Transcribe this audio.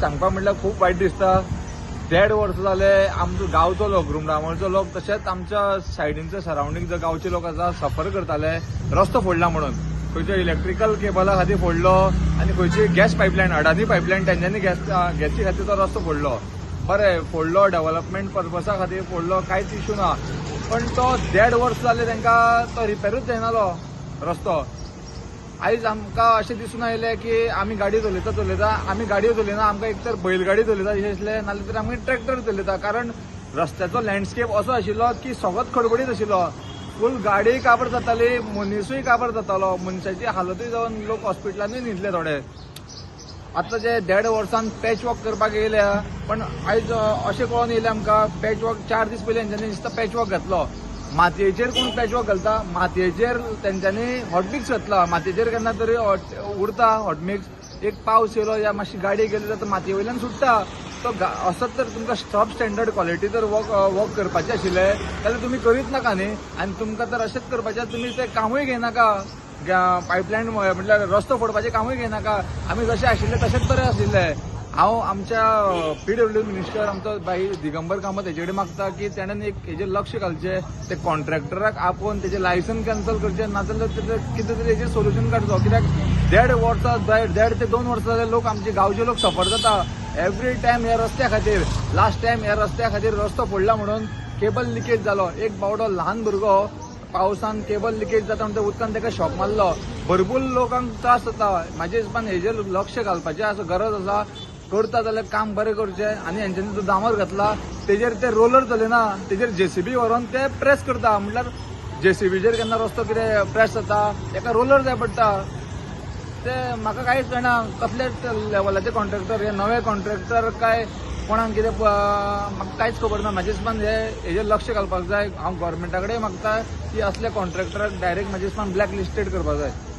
सांगपाक म्हटल्यार खूब वायट दिसता. 1.5 वर्स जाले आमचो गांवचो लोक, रुमडामोळचो लोक, तशेंच आमच्या सायडींचे सराउंडींग जे गांवचे लोक आसा सफर करताले रस्तो फोडला म्हणून. खंयच्या इलेक्ट्रिकल केबला खातीर फोडलो आनी खंयची गॅस पायपलायन, अडानी पायपलायन तेंच्यांनी गॅसी खातीर तो रस्तो फोडलो. बरें फोडलो, डेव्हलपमेंट पर्पसा खातीर फोडलो, कांयच इश्यू ना. पण तो 1.5 वर्स जाले तांकां तो रिपेरूच जायनालो रस्तो. आयज आमकां अशें दिसून आयलें की आमी गाडी चलयता आमी गाडयो चलयना, आमकां एक तर बैलगाडी चलयता अशें दिसलें, नाजाल्यार तर आमी ट्रॅक्टर चलयता. कारण रस्त्याचो लँडस्केप असो आशिल्लो की सगळोच खडबडीत आशिल्लो. फूल गाडी काबार जाताली, मनीसूय काबार जातालो, मनशाची हालतूय जावन लोक हॉस्पिटलांनी न्हिदले थोडे. आतां जे 1.5 वर्सान पॅच वॉक करपाक येयल्या, पण आयज अशें कळोन येयलें आमकां पॅच वॉक 4 दीस पयलीं हेंच्यांनी दिसता पॅच वॉक घातलो. मातयेचेर कोण पॅच वॉक घालता? मातयेचेर तेंच्यांनी हॉटमिक्स घातला. मातयेचेर केन्ना तरी उरता हॉटमिक्स. एक पावस येयलो या मातशी गाडी गेली जाल्यार मातये वयल्यान सुट्टा. तो असोच तर तुमकां सब स्टँडर्ड क्वॉलिटी जर वॉक करपाचें आशिल्लें जाल्यार तुमी करीत नाका न्ही. आनी तुमकां तर अशेंच करपाचें, तुमी तें कामूय घेयनाका. पायपलायन म्हटल्यार रस्तो फोडपाचें कामूय घेयनाका. आमी जशें आशिल्ले तशेंच बरें आशिल्ले. हांव आमच्या PWD मिनिस्टर आमचो भाई दिगंबर कामत हेचे कडेन मागता की तेणेन एक हेजेर लक्ष घालचें. ते कॉन्ट्रॅक्टराक आपोवन तेजें लायसन कॅन्सल करचें, नाजाल्यार तेजें कितें तरी हेजेर सोल्युशन काडचो. कित्याक 1.5 वर्सां 1.5 ते 2 वर्सां जाले लोक आमचे गांवचे लोक सफर जाता एवरी टायम ह्या रस्त्या खातीर. लास्ट टायम ह्या रस्त्या खातीर रस्तो फोडला म्हणून केबल लिकेज जालो. एक बावडो ल्हान भुरगो पावसान केबल लिकेज जाता म्हणटा उदकान ताका शॉक मारलो. भरपूर लोकांक त्रास जाता. म्हाज्या हिसपान हेजेर लक्ष घालपाचें असो गरज आसा. करता जाल्यार काम बरें करचें. आनी हेंच्यांनी जो डांबर घातला तेजेर ते रोलर चलयना, तेजेर JCB व्हरोन ते प्रेस करता. म्हटल्यार JCBचेर केन्ना रस्तो कितें प्रेस जाता ताका रोलर जाय पडटा. ते म्हाका कांयच कळना कसले लेवलाचे कॉन्ट्रॅक्टर, हे नवे कॉन्ट्रॅक्टर काय कोणाक कितें म्हाका कांयच खबर ना. म्हाज्या हिसपान हेजेर लक्ष घालपाक जाय. हांव गव्हर्मेंटा कडेन मागता की असले कॉन्ट्रॅक्टराक डायरेक्ट म्हाज्या हिसपान ब्लॅक लिस्टेड करपाक जाय.